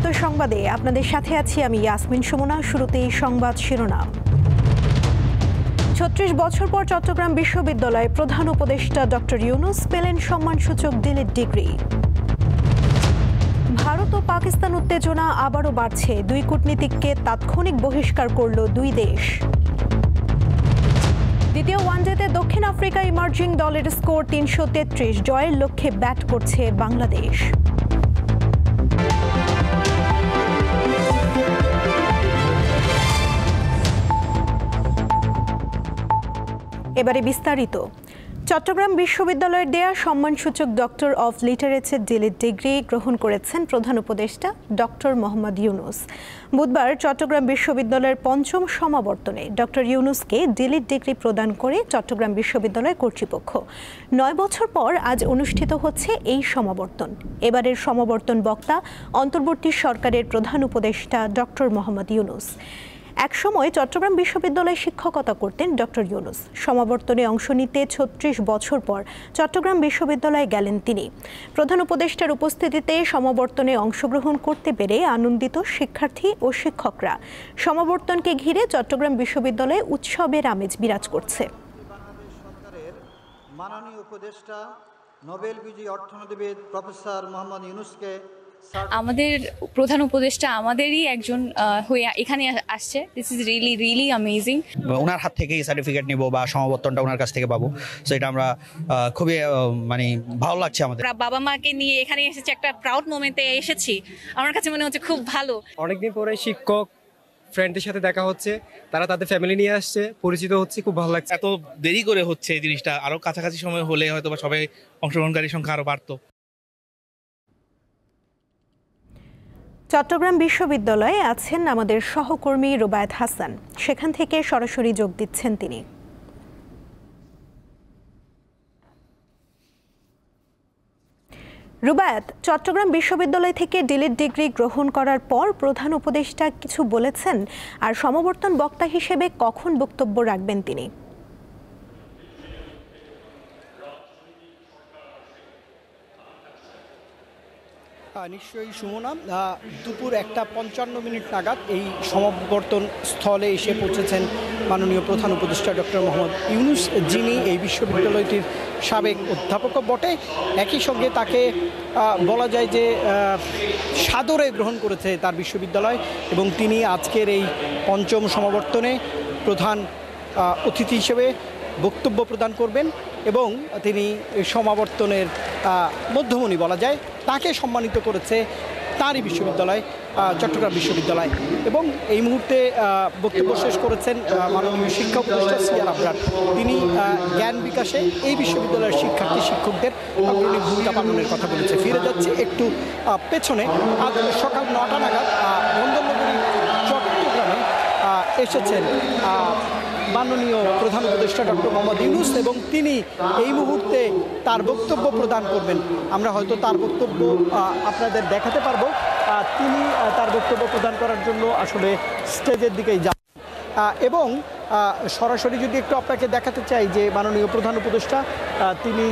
সংক্ষিপ্ত সংবাদে আপনাদের সাথে আছি আমি ইয়াসমিন সুমনা। শুরুতেই সংবাদ শিরোনাম। ৩৬ বছর পর চট্টগ্রাম বিশ্ববিদ্যালয়ে প্রধান উপদেষ্টা ডক্টর ইউনূস পেলেন সম্মানসূচক ডিলিট ডিগ্রি। ভারত ও পাকিস্তান উত্তেজনা আবারও বাড়ছে, দুই কূটনীতিককে তাৎক্ষণিক বহিষ্কার করল দুই দেশ। দ্বিতীয় ওয়ানডেতে দক্ষিণ আফ্রিকা ইমার্জিং দলের স্কোর ৩৩৩, জয়ের লক্ষ্যে ব্যাট করছে বাংলাদেশ। এবারে বিস্তারিত। চট্টগ্রাম বিশ্ববিদ্যালয়ের দেয়া সম্মানসূচক doctor of literature delete degree গ্রহণ করেছেন প্রধান উপদেষ্টা ডক্টর মোহাম্মদ ইউনূস। বুধবার চট্টগ্রাম বিশ্ববিদ্যালয়ের পঞ্চম সমাবর্তনে ডক্টর ইউনূসকে ডিলিট ডিগ্রি প্রদান করে চট্টগ্রাম বিশ্ববিদ্যালয় কর্তৃপক্ষ। ৯ বছর পর আজ অনুষ্ঠিত হচ্ছে এই সমাবর্তন। এবারের সমাবর্তন বক্তা অন্তর্বর্তী সরকারের প্রধান উপদেষ্টা ডক্টর মোহাম্মদ ইউনূস। একসময় চট্টগ্রাম বিশ্ববিদ্যালয়ে শিক্ষকতা করতেন ডক্টর ইউনূস। সমাবর্তনে অংশ নিতে ৩৬ বছর পর চট্টগ্রাম বিশ্ববিদ্যালয়ে গেলেন তিনি। প্রধান উপদেষ্টার উপস্থিতিতে সমাবর্তনে অংশগ্রহণ করতে পেরে আনন্দিত শিক্ষার্থী ও শিক্ষকরা। সমাবর্তনকে ঘিরে চট্টগ্রাম বিশ্ববিদ্যালয়ে উৎসবের আমেজ বিরাজ করছে। মাননীয় উপদেষ্টা নোবেল বিজয়ী অর্থনীতিবিদ প্রফেসর মোহাম্মদ ইউনূসকে আমাদের প্রধান উপদেষ্টা আমাদেরই একজন হয়ে এখানে আসছে। This is really really amazing. ওনার হাত থেকেই সার্টিফিকেট নিব বা সমাবর্তনটা ওনার কাছ থেকে পাবো, সো এটা আমরা খুবই ভালো লাগছে আমাদের। বাবা মাকে নিয়ে এখানে এসেছি, একটা প্রাউড মোমেন্টে এসেছি। আমার কাছে মনে হচ্ছে খুব ভালো। অনেকদিন পরে শিক্ষক ফ্রেন্ডদের সাথে দেখা হচ্ছে, তারা তাদের ফ্যামিলি নিয়ে আসছে, পরিচিত হচ্ছে, খুব ভালো লাগছে। এত দেরি করে হচ্ছে এই জিনিসটা, আরো কাছাকাছি সময় হলে হয়তো বা সবাই অংশগ্রহণকারীর সংখ্যা আরো বাড়তো। চট্টগ্রাম বিশ্ববিদ্যালয়ে আছেন আমাদের সহকর্মী রুবায়েত হাসান, সেখান থেকে সরাসরি যোগ দিচ্ছেন তিনি। রুবায়েত, চট্টগ্রাম বিশ্ববিদ্যালয় থেকে ডিলিট ডিগ্রি গ্রহণ করার পর প্রধান উপদেষ্টা কিছু বলেছেন, আর সমাবর্তন বক্তা হিসেবে কখন বক্তব্য রাখবেন তিনি? নিশ্চয়ই সুমনা, দুপুর 1:55 নাগাদ এই সমাবর্তন স্থলে এসে পৌঁছেছেন মাননীয় প্রধান উপদেষ্টা ডক্টর মোহাম্মদ ইউনূস, যিনি এই বিশ্ববিদ্যালয়টির সাবেক অধ্যাপকও বটে। একই সঙ্গে তাকে বলা যায় যে সাদরে গ্রহণ করেছে তার বিশ্ববিদ্যালয়, এবং তিনি আজকের এই পঞ্চম সমাবর্তনে প্রধান অতিথি হিসেবে বক্তব্য প্রদান করবেন এবং তিনি সমাবর্তনের মধ্যমণি বলা যায়, তাকে সম্মানিত করেছে তারই বিশ্ববিদ্যালয় চট্টগ্রাম বিশ্ববিদ্যালয়। এবং এই মুহূর্তে বক্তব্য শেষ করেছেন মাননীয় শিক্ষা উপদেষ্টা সিআর আবরার। তিনি জ্ঞান বিকাশে এই বিশ্ববিদ্যালয়ের শিক্ষার্থী শিক্ষকদের অগ্রণী ভূমিকা পালনের কথা বলেছে। ফিরে যাচ্ছে একটু পেছনে। আজ সকাল 9টা নাগাদ বন্দরনগরী চট্টগ্রামে এসেছেন মাননীয় প্রধান উপদেষ্টা ডক্টর মোহাম্মদ ইউনূস, এবং তিনি এই মুহূর্তে তার বক্তব্য প্রদান করবেন। আমরা হয়তো তার বক্তব্য আপনাদের দেখাতে পারবো। তিনি তার বক্তব্য প্রদান করার জন্য আসলে স্টেজের দিকেই যান, এবং সরাসরি যদি একটু আপনাকে দেখাতে চাই যে মাননীয় প্রধান উপদেষ্টা তিনি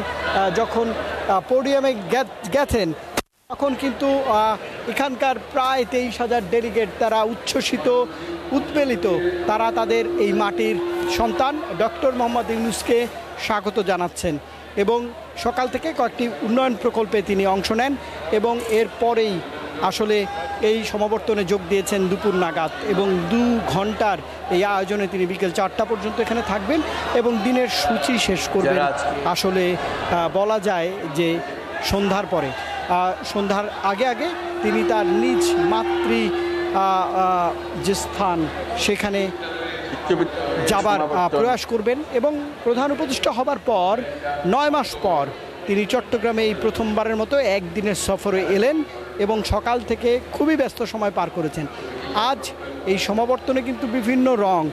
যখন পোডিয়ামে গেছেন তখন কিন্তু এখানকার প্রায় 23,000 ডেলিগেট, তারা উচ্ছ্বসিত, উদ্বেলিত। তারা তাদের এই মাটির সন্তান ডক্টর মোহাম্মদ ইউনূসকে স্বাগত জানাচ্ছেন, এবং সকাল থেকে কয়েকটি উন্নয়ন প্রকল্পে তিনি অংশ নেন, এবং এরপরেই আসলে এই সমাবর্তনে যোগ দিয়েছেন দুপুর নাগাদ, এবং 2 ঘন্টার এই আয়োজনে তিনি বিকেল 4টা পর্যন্ত এখানে থাকবেন এবং দিনের সূচি শেষ করবেন আসলে বলা যায় যে সন্ধ্যার পরে। সন্ধ্যার আগে আগে তিনি তার নিজ মাতৃ যে স্থান সেখানে যাবার প্রয়াস করবেন, এবং প্রধান উপদেষ্টা হবার পর 9 মাস পর তিনি চট্টগ্রামে এই প্রথমবারের মতো একদিনের সফরে এলেন এবং সকাল থেকে খুবই ব্যস্ত সময় পার করেছেন। আজ এই সমাবর্তনে কিন্তু বিভিন্ন রং,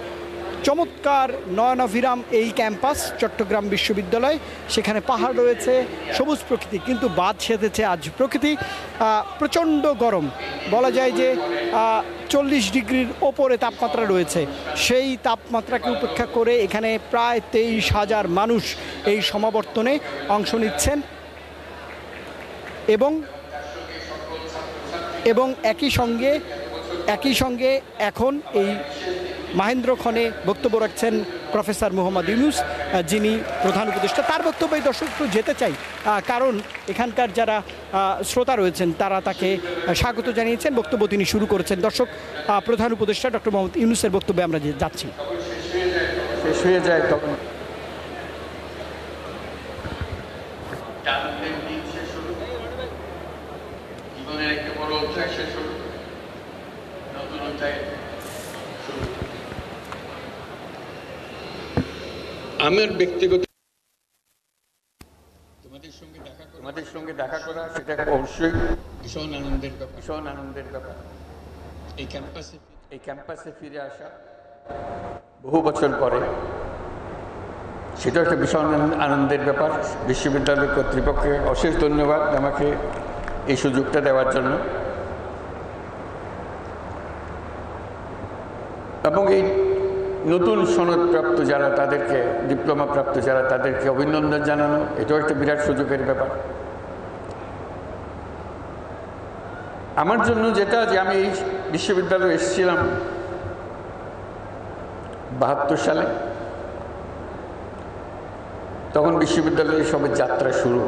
চমৎকার নয়নাভিরাম এই ক্যাম্পাস চট্টগ্রাম বিশ্ববিদ্যালয়। সেখানে পাহাড় রয়েছে, সবুজ প্রকৃতি, কিন্তু বাদ সেধেছে আজ প্রকৃতি। প্রচণ্ড গরম, বলা যায় যে 40 ডিগ্রির ওপরে তাপমাত্রা রয়েছে। সেই তাপমাত্রাকে উপেক্ষা করে এখানে প্রায় 23,000 মানুষ এই সমাবর্তনে অংশ নিচ্ছেন, এবং এবং একই সঙ্গে এখন এই মাহেন্দ্রক্ষণে বক্তব্য রাখছেন প্রফেসর মোহাম্মদ ইউনূস, যিনি প্রধান উপদেষ্টা। তার বক্তব্যে দর্শক একটু যেতে চাই, কারণ এখানকার যারা শ্রোতা রয়েছেন তারা তাকে স্বাগত জানিয়েছেন। বক্তব্য তিনি শুরু করেছেন। দর্শক, প্রধান উপদেষ্টা ডক্টর মোহাম্মদ ইউনূসের বক্তব্যে আমরা যাচ্ছি। শেষ হয়ে যায় তখন জীবনের একটা বড় অধ্যায় শেষ হল, নতুন অধ্যায় শুরু। আমার ব্যক্তিগত তোমাদের সঙ্গে দেখা করা সেটা অবশ্যই ভীষণ আনন্দের ব্যাপার। এই ক্যাম্পাসে ফিরে আসা বহু বছর পরে, সেটা একটা ভীষণ আনন্দের ব্যাপার। বিশ্ববিদ্যালয় কর্তৃপক্ষকে অশেষ ধন্যবাদ আমাকে এই সুযোগটা দেওয়ার জন্য, এবং এই নতুন সনদপ্রাপ্ত যারা, তাদেরকে ডিপ্লোমা প্রাপ্ত যারা, তাদেরকে অভিনন্দন জানানো, এটাও একটা বিরাট সুযোগের ব্যাপার আমার জন্য। যেটা যে আমি এই বিশ্ববিদ্যালয়ে এসেছিলাম 72 সালে, তখন বিশ্ববিদ্যালয়ে সবে যাত্রা শুরু।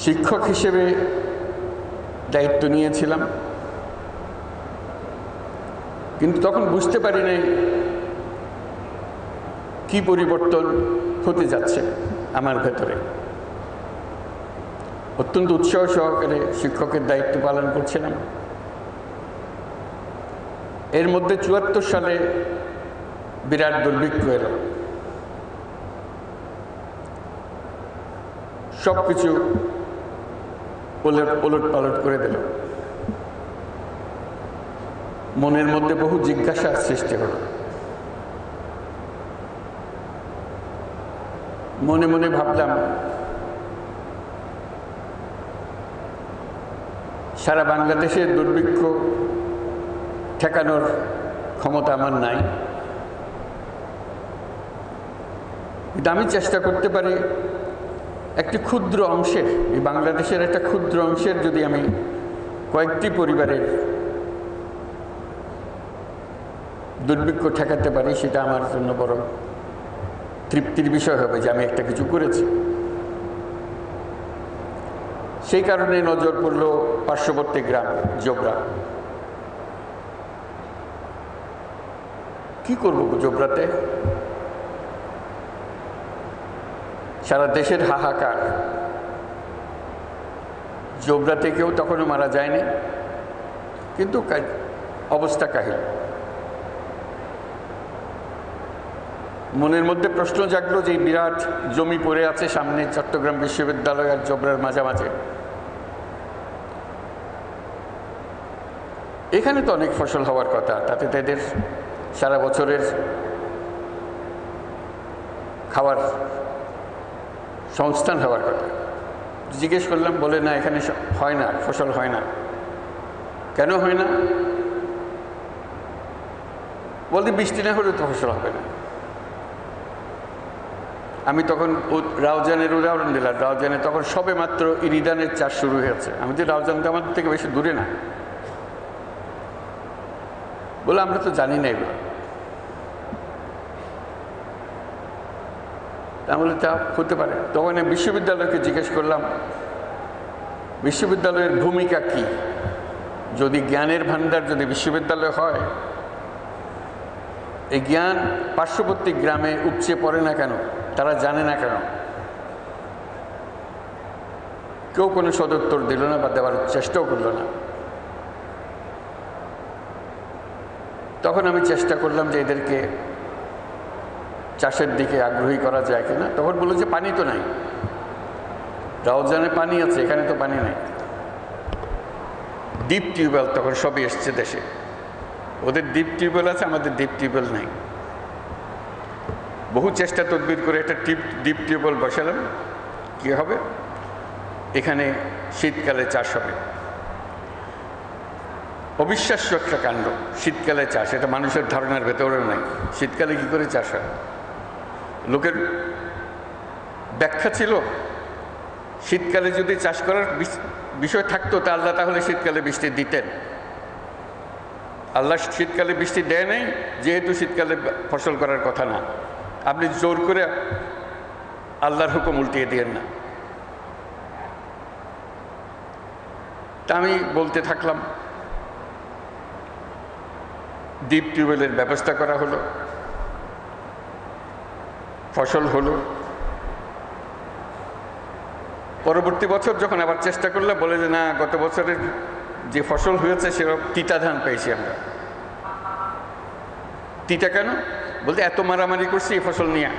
শিক্ষক হিসেবে দায়িত্ব নিয়েছিলাম, কিন্তু তখন বুঝতে পারি নাই কি পরিবর্তন হতে যাচ্ছে আমার ভেতরে। অত্যন্ত উৎসাহ সহকারে শিক্ষকের দায়িত্ব পালন করছিলাম। এর মধ্যে 74 সালে বিরাট দুর্ভিক্ষ এলো, সবকিছু ওলট পালট করে দিল। মনের মধ্যে বহু জিজ্ঞাসার সৃষ্টি হলো। মনে মনে ভাবলাম, সারা বাংলাদেশের দুর্ভিক্ষ ঠেকানোর ক্ষমতা আমার নাই, কিন্তু আমি চেষ্টা করতে পারি একটি ক্ষুদ্র অংশের, এই বাংলাদেশের একটা ক্ষুদ্র অংশের যদি আমি কয়েকটি পরিবারের দুর্ভিক্ষ ঠেকাতে পারি, সেটা আমার জন্য বড় তৃপ্তির বিষয় হবে যে আমি একটা কিছু করেছি। সেই কারণে নজর পড়ল পার্শ্ববর্তী গ্রাম জোবরা। কি করব জোবরাতে? সারা দেশের হাহাকার, জোবরাতে কেউ তখনও মারা যায়নি, কিন্তু অবস্থা কাহিল। মনের মধ্যে প্রশ্ন জাগলো যে বিরাট জমি পড়ে আছে সামনে চট্টগ্রাম বিশ্ববিদ্যালয় আর জোবরার মাঝামাঝি, এখানে তো অনেক ফসল হওয়ার কথা, তাতে তাদের সারা বছরের খাওয়ার সংস্থান হওয়ার কথা। জিজ্ঞেস করলাম, বলে না এখানে হয় না, ফসল হয় না। কেন হয় না? বলতে বৃষ্টি না হলে তো ফসল হবে না। আমি তখন রাউজানের উদাহরণ দিলাম। রাউজানে তখন সবে মাত্র ইরিদানের চাষ শুরু হয়েছে। আমি যে রাউজান তো আমাদের থেকে বেশি দূরে না। বলে আমরা তো জানি না এগুলো। তাহলে তা হতে পারে। তখন আমি বিশ্ববিদ্যালয়কে জিজ্ঞেস করলাম, বিশ্ববিদ্যালয়ের ভূমিকা কি? যদি জ্ঞানের ভান্ডার যদি বিশ্ববিদ্যালয় হয়, এই জ্ঞান পার্শ্ববর্তী গ্রামে উপচে পড়ে না কেন? তারা জানে না কেন? কেউ কোনো সদুত্তর দিল না বা দেওয়ার চেষ্টাও করলো না। তখন আমি চেষ্টা করলাম যে এদেরকে চাষের দিকে আগ্রহী করা যায় কিনা। তখন বললো যে পানি তো নাই। রাউজানে পানি আছে, এখানে তো পানি নাই। ডিপ টিউবওয়েল তখন সবই এসছে দেশে। ওদের ডিপ টিউবওয়েল আছে, আমাদের ডিপ টিউবওয়েল নাই। বহু চেষ্টা তদবির করে একটা ডিপ টিউবওয়েল বসালাম। কী হবে? এখানে শীতকালে চাষ হবে। অবিশ্বাস্য একটা কাণ্ড, শীতকালে চাষ। এটা মানুষের ধারণার ভেতরেও নাই। শীতকালে কী করে চাষ হয়? লোকের ব্যাখ্যা ছিল শীতকালে যদি চাষ করার বিষয় থাকতো তা আল্লাহ তাহলে শীতকালে বৃষ্টি দিতেন। আল্লাহ শীতকালে বৃষ্টি দেয় নাই, যেহেতু শীতকালে ফসল করার কথা না। আপনি জোর করে আল্লাহর হুকুম উল্টিয়ে দিয়েন না। তা আমি বলতে থাকলাম, ডিপ টিউবওয়েলের ব্যবস্থা করা হলো, ফসল হলো। পরবর্তী বছর যখন আবার চেষ্টা করলে বলে যে না, গত বছরের যে ফসল হয়েছে সেরকম তিতা ধান পেয়েছি আমরা। তিতা কেন? বলতে এত মারামারি করছি এই ফসল নিয়ে,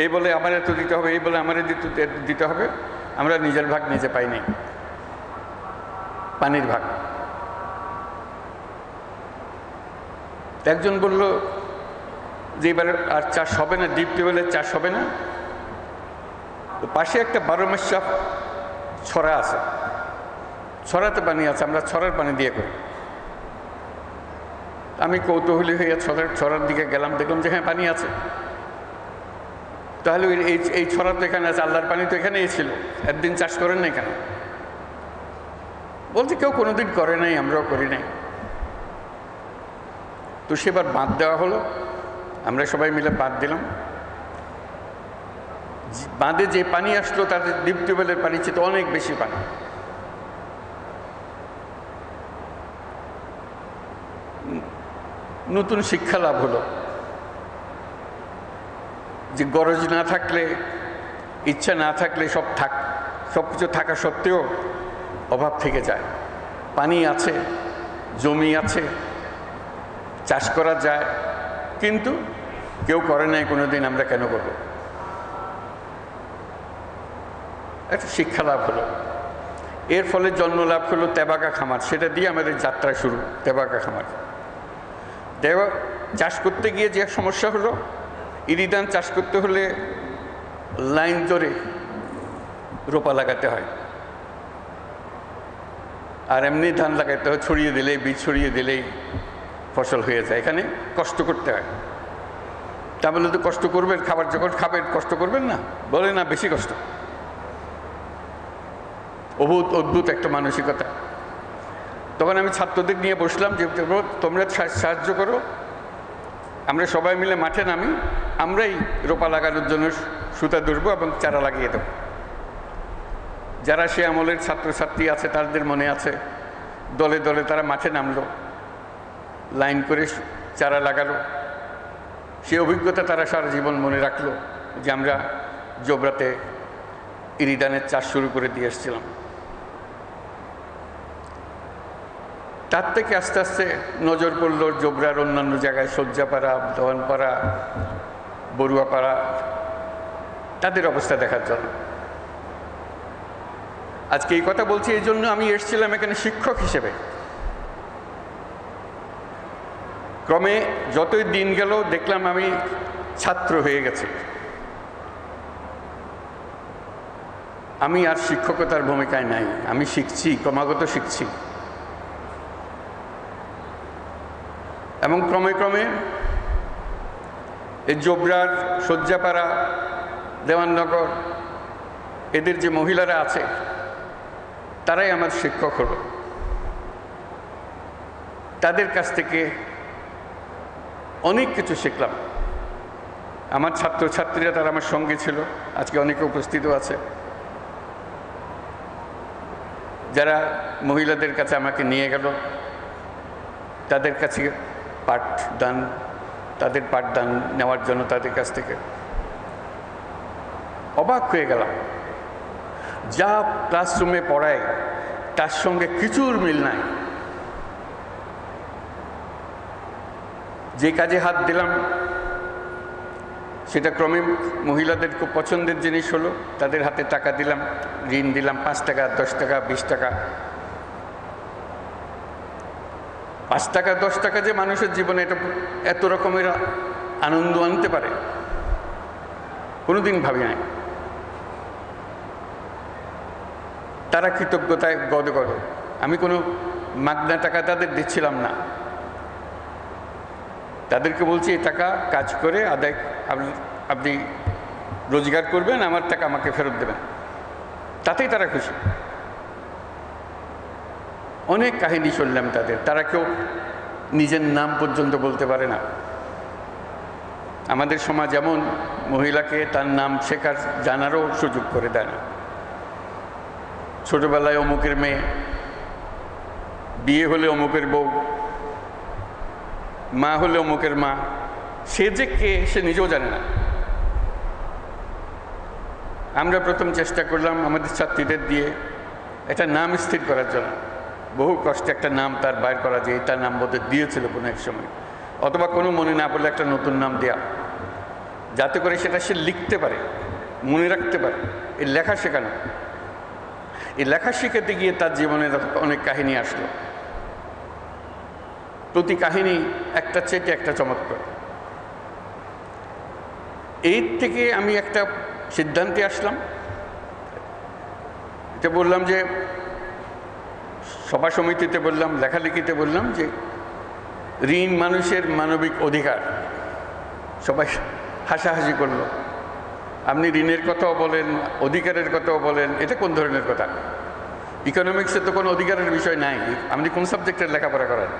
এই বলে আমার এত দিতে হবে, এই বলে আমার দিতে হবে, আমরা নিজের ভাগ নিজে পাইনি, পানির ভাগ। একজন বলল যে এবার আর চাষ হবে না, ডিপ টিউবওয়েলের চাষ হবে না। পাশে একটা 12 মাসা ছড়া আছে, ছড়াতে পানি আছে, আমরা ছড়ার পানি দিয়ে করি। আমি কৌতূহলী হয়ে ছড়ার দিকে গেলাম, দেখলাম যে হ্যাঁ পানি আছে। তাহলে এই ছড়া তো এখানে আছে, আল্লাহর পানি তো এখানেই ছিল, একদিন চাষ করেন নাই কেন? বলতে কেউ কোনোদিন করে নাই, আমরাও করি নাই। তো সেবার বাঁধ দেওয়া হলো, আমরা সবাই মিলে বাঁধ দিলাম। বাঁধে যে পানি আসলো তাদের ডিপ টিউবওয়েলের পানি চেয়ে অনেক বেশি পানি। নতুন শিক্ষা লাভ হলো যে গরজ না থাকলে, ইচ্ছা না থাকলে সব কিছু থাকা সত্ত্বেও অভাব থেকে যায়। পানি আছে, জমি আছে, চাষ করা যায়, কিন্তু কেউ করে নাই কোনোদিন, আমরা কেন করব? একটা শিক্ষা লাভ হলো। এর ফলে জন্ম লাভ হলো তেবাকা খামার, সেটা দিয়ে আমাদের যাত্রা শুরু। তেবাকা খামার চাষ করতে গিয়ে যে সমস্যা হলো, ইরিধান চাষ করতে হলে লাইন ধরে রোপা লাগাতে হয়, আর এমনি ধান লাগাতে হয় ছড়িয়ে দিলেই, বীজ ছড়িয়ে দিলেই ফসল হয়ে যায়। এখানে কষ্ট করতে হয়। তা বলে তো কষ্ট করবেন, খাবার যখন খাবেন কষ্ট করবেন না? বলে না, বেশি কষ্ট। অদ্ভুত একটা মানসিকতা। তখন আমি ছাত্রদের নিয়ে বসলাম যে তোমরা সাহায্য করো, আমরা সবাই মিলে মাঠে নামি, আমরাই রোপা লাগানোর জন্য সুতা ধরবো এবং চারা লাগিয়ে দেব। যারা সে আমলের ছাত্রছাত্রী আছে তাদের মনে আছে, দলে দলে তারা মাঠে নামলো, লাইন করে চারা লাগালো। সে অভিজ্ঞতা তারা সারা জীবন মনে রাখলো যে আমরা জোবরাতে ইরিধানের চাষ শুরু করে দিয়ে এসেছিলাম। তার থেকে আস্তে আস্তে নজর পড়লো জোবরার অন্যান্য জায়গায়, সজ্জাপাড়া, দেওয়ানপাড়া, বড়ুয়াপাড়া, তাদের অবস্থা দেখার জন্য। আজকে এই কথা বলছি এই জন্য, আমি এসেছিলাম এখানে শিক্ষক হিসেবে। ক্রমে যতই দিন গেল দেখলাম আমি ছাত্র হয়ে গেছি। আমি আর শিক্ষকতার ভূমিকায় নাই, আমি শিখছি, ক্রমাগত শিখছি। এবং ক্রমে ক্রমে এই জোবরার, সজ্জাপাড়া, দেওয়াননগর, এদের যে মহিলারা আছে তারাই আমার শিক্ষক হলো। তাদের কাছ থেকে অনেক কিছু শিখলাম। আমার ছাত্রছাত্রীরা তারা আমার সঙ্গে ছিল, আজকে অনেকে উপস্থিত আছে, যারা মহিলাদের কাছে আমাকে নিয়ে গেল, তাদের কাছে তাদের পাঠদান নেওয়ার জন্য তাদের কাছ থেকে অবাক হয়ে গেলাম। যা ক্লাসরুমে পড়ায় তার সঙ্গে কিছুর মিল নাই। যে কাজে হাত দিলাম সেটা ক্রমে মহিলাদের খুব পছন্দের জিনিস হলো। তাদের হাতে টাকা দিলাম, ঋণ দিলাম, 5 টাকা, 10 টাকা, 20 টাকা। 5 টাকা 10 টাকা যে মানুষের জীবনে এটা এত রকমের আনন্দ আনতে পারে কোনোদিন ভাবি নাই। তারা কৃতজ্ঞতায় গদগদ। আমি কোনো মাগনা টাকা তাদের দিচ্ছিলাম না, তাদেরকে বলছি এই টাকা কাজ করে আপনি রোজগার করবেন, আমার টাকা আমাকে ফেরত দেবেন। তাতেই তারা খুশি। অনেক কাহিনী শুনলাম তাদের, তারা কেউ নিজের নাম পর্যন্ত বলতে পারে না। আমাদের সমাজ এমন, মহিলাকে তার নাম শেখার জানারও সুযোগ করে দেয় না। ছোটবেলায় অমুকের মেয়ে, বিয়ে হলে অমুকের বউ, মা হলে অমুকের মা, সে যে কে সে নিজেও জানে না। আমরা প্রথম চেষ্টা করলাম আমাদের ছাত্রীদের দিয়ে একটা নাম স্থির করার জন্য। বহু কষ্টে একটা নাম তার বাইর করা, যে তার নাম বোধ দিয়েছিল কোনো এক সময়, অথবা কোনো মনে না পড়লে একটা নতুন নাম দেয়া, যাতে করে সেটা সে লিখতে পারে, মনে রাখতে পারে। এই লেখা শেখানো, এই লেখা শিখাতে গিয়ে তার জীবনে অনেক কাহিনী আসলো। প্রতি কাহিনী একটা চেটে একটা চমৎকার। এই থেকে আমি একটা সিদ্ধান্তে আসলাম, এটা বললাম যে সভা সমিতিতে বললাম, লেখালেখিতে বললাম যে ঋণ মানুষের মানবিক অধিকার। সবাই হাসাহাসি করলো। আপনি ঋণের কথাও বলেন, অধিকারের কথাও বলেন, এটা কোন ধরনের কথা? ইকোনমিক্সে তো কোনো অধিকারের বিষয় নাই, আপনি কোন সাবজেক্টের লেখাপড়া করেন?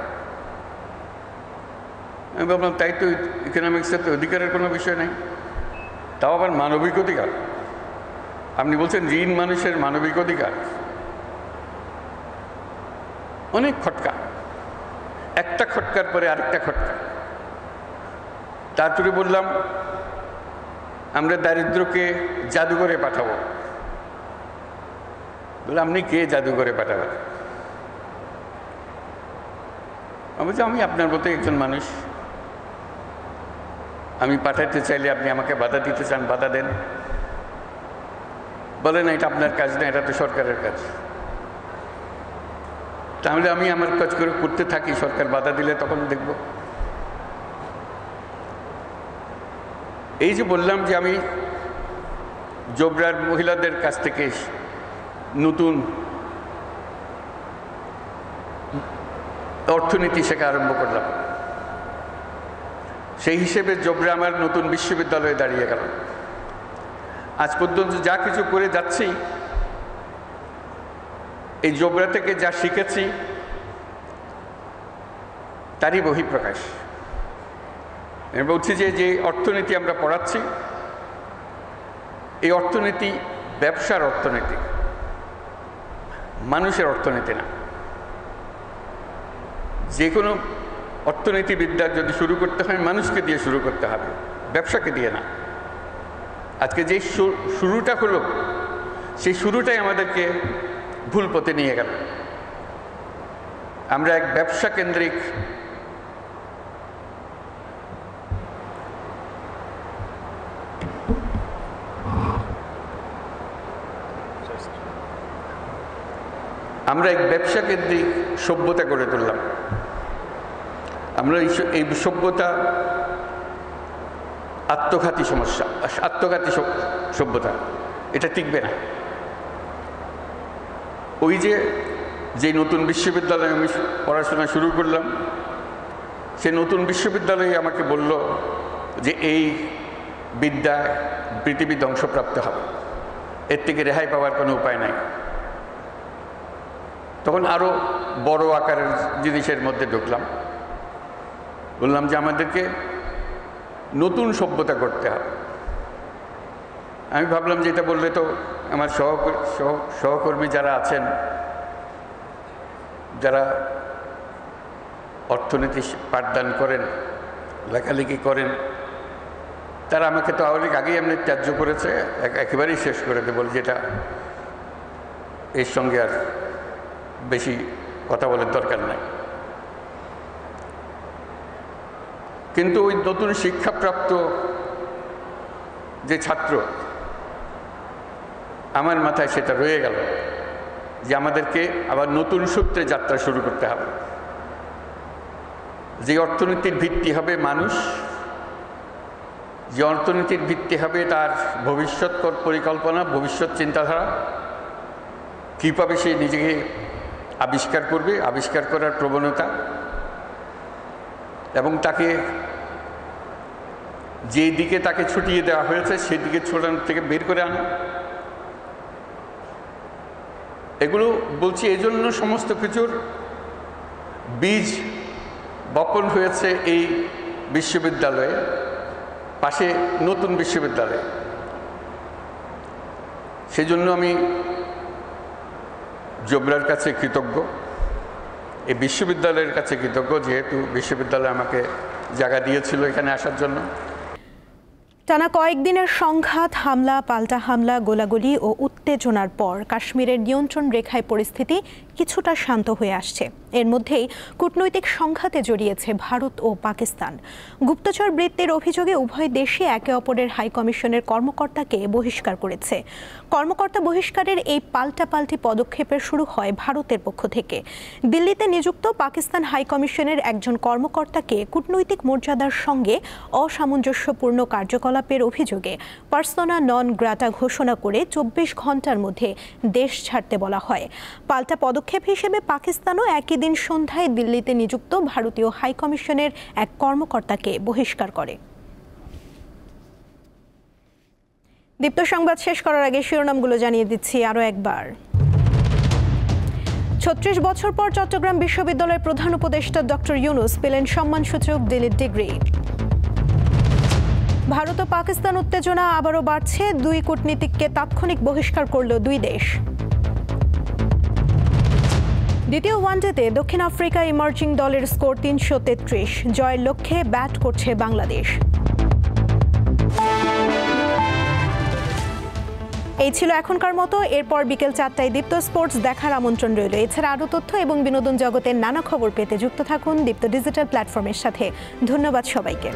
আমি ভাবলাম তাই তো, ইকোনমিক্সে তো অধিকারের কোনো বিষয় নেই, তাও আবার মানবিক অধিকার। আপনি বলছেন ঋণ মানুষের মানবিক অধিকার। অনেক খটকা, একটা খটকার পরে আরেকটা খটকা। তারপরে বললাম আমরা দারিদ্রকে জাদুঘরে পাঠাবো। বললাম আপনি কে জাদুঘরে পাঠাবেন? আমি বলছি আমি আপনার মতো একজন মানুষ, আমি পাঠাতে চাইলে আপনি আমাকে বাধা দিতে চান, বাধা দেন। বলে না এটা আপনার কাজ না, এটা তো সরকারের কাজ। তাহলে আমি আমার কাজ করে করতে থাকি, সরকার বাধা দিলে তখন দেখব। এই যে বললাম যে আমি জোবরার মহিলাদের কাছ থেকে নতুন অর্থনীতি শেখা আরম্ভ করলাম, সেই হিসেবে জোবরা আমার নতুন বিশ্ববিদ্যালয়ে দাঁড়িয়ে গেল। আজ পর্যন্ত যা কিছু করে যাচ্ছি, এই জোবরা থেকে যা শিখেছি তারই বহিঃপ্রকাশ। আমি বলছি যে যে অর্থনীতি আমরা পড়াচ্ছি, এই অর্থনীতি ব্যবসার অর্থনীতি, মানুষের অর্থনীতি না। যে কোনো অর্থনীতিবিদ্যার যদি শুরু করতে হয় মানুষকে দিয়ে শুরু করতে হবে, ব্যবসাকে দিয়ে না। আজকে যে শুরুটা হলো, সেই শুরুটাই আমাদেরকে ভুল পথে নিয়ে গেল। আমরা এক ব্যবসা কেন্দ্রিক সভ্যতা গড়ে তুললাম। আমরা এই সভ্যতা আত্মঘাতী সমস্যা, আত্মঘাতী সভ্যতা, এটা টিকবে না। ওই যে নতুন বিশ্ববিদ্যালয়ে আমি পড়াশোনা শুরু করলাম, সে নতুন বিশ্ববিদ্যালয়ে আমাকে বলল যে এই বিদ্যায় পৃথিবী ধ্বংসপ্রাপ্ত হবে, এর থেকে রেহাই পাওয়ার কোনো উপায় নাই। তখন আরও বড় আকারের জিনিসের মধ্যে ঢুকলাম, বললাম যে আমাদেরকে নতুন সভ্যতা করতে হবে। আমি ভাবলাম যে এটা বললে তো আমার সহকর্মী যারা আছেন, যারা অর্থনীতি পাঠদান করেন, লেখালেখি করেন, তারা আমাকে তো অনেক আগেই এমনি ত্যায্য করেছে, একেবারেই শেষ করে দেবো, যেটা এর সঙ্গে আর বেশি কথা বলার দরকার নাই। কিন্তু ওই নতুন শিক্ষাপ্রাপ্ত যে ছাত্র, আমার মাথায় সেটা রয়ে গেল যে আমাদেরকে আবার নতুন সূত্রে যাত্রা শুরু করতে হবে। যে অর্থনীতির ভিত্তি হবে মানুষ, যে অর্থনীতির ভিত্তি হবে তার ভবিষ্যৎ পরিকল্পনা, ভবিষ্যৎ চিন্তাধারা, কীভাবে সে নিজেকে আবিষ্কার করবে, আবিষ্কার করার প্রবণতা, এবং তাকে যে দিকে তাকে ছুটিয়ে দেওয়া হয়েছে সেদিকে ছোটানোর থেকে বের করে আনা। এগুলো বলছি এই জন্য সমস্ত কিছুর বীজ বপন হয়েছে এই বিশ্ববিদ্যালয়ে, পাশে নতুন বিশ্ববিদ্যালয়। সেই জন্য আমি জোবরার কাছে কৃতজ্ঞ, এই বিশ্ববিদ্যালয়ের কাছে কৃতজ্ঞ, যেহেতু বিশ্ববিদ্যালয় আমাকে জায়গা দিয়েছিল এখানে আসার জন্য। টানা কয়েকদিনের সংঘাত, হামলা, পাল্টা হামলা, গোলাগুলি ও উত্তেজনার পর কাশ্মীরের নিয়ন্ত্রণ রেখায় পরিস্থিতি কিছুটা শান্ত হয়ে আসছে। এর মধ্যেই কূটনৈতিক সংঘাতে জড়িয়েছে ভারত ও পাকিস্তান। গুপ্তচর বৃত্তির অভিযোগে উভয় দেশই একে অপরের হাইকমিশনের কর্মকর্তাকে বহিষ্কার করেছে। কর্মকর্তা বহিষ্কারের এই পাল্টাপাল্টি পদক্ষেপের শুরু হয় ভারতের পক্ষ থেকে। দিল্লিতে নিযুক্ত পাকিস্তান হাইকমিশনের একজন কর্মকর্তাকে কূটনৈতিক মর্যাদার সঙ্গে অসামঞ্জস্যপূর্ণ কার্যকলাপের অভিযোগে পার্সোনা নন গ্রাটা ঘোষণা করে 24 ঘন্টার মধ্যে দেশ ছাড়তে বলা হয়। পাল্টা পদক্ষেপ হিসেবে পাকিস্তানও একই দিন সন্ধ্যায় দিল্লিতে নিযুক্ত ভারতীয় হাইকমিশনের এক কর্মকর্তাকে বহিষ্কার করে। দীপ্ত সংবাদ শেষ করার আগে শিরোনামগুলো জানিয়ে দিচ্ছি আরও একবার। 36 বছর পর চট্টগ্রাম বিশ্ববিদ্যালয়ের প্রধান উপদেষ্টা ডক্টর ইউনূস পেলেন সম্মানসূচক ডিলিট ডিগ্রি। ভারত ও পাকিস্তান উত্তেজনা আবারও বাড়ছে, 2 কূটনীতিককে তাৎক্ষণিক বহিষ্কার করল 2 দেশ। দ্বিতীয় ওয়ানডেতে দক্ষিণ আফ্রিকা ইমার্জিং দলের স্কোর 333, জয়ের লক্ষ্যে ব্যাট করছে বাংলাদেশ। এই ছিল এখনকার মতো। এরপর বিকেল 4টায় দীপ্ত স্পোর্টস দেখার আমন্ত্রণ রইল। এছাড়া আরও তথ্য এবং বিনোদন জগতের নানা খবর পেতে যুক্ত থাকুন দীপ্ত ডিজিটাল প্ল্যাটফর্মের সাথে। ধন্যবাদ সবাইকে।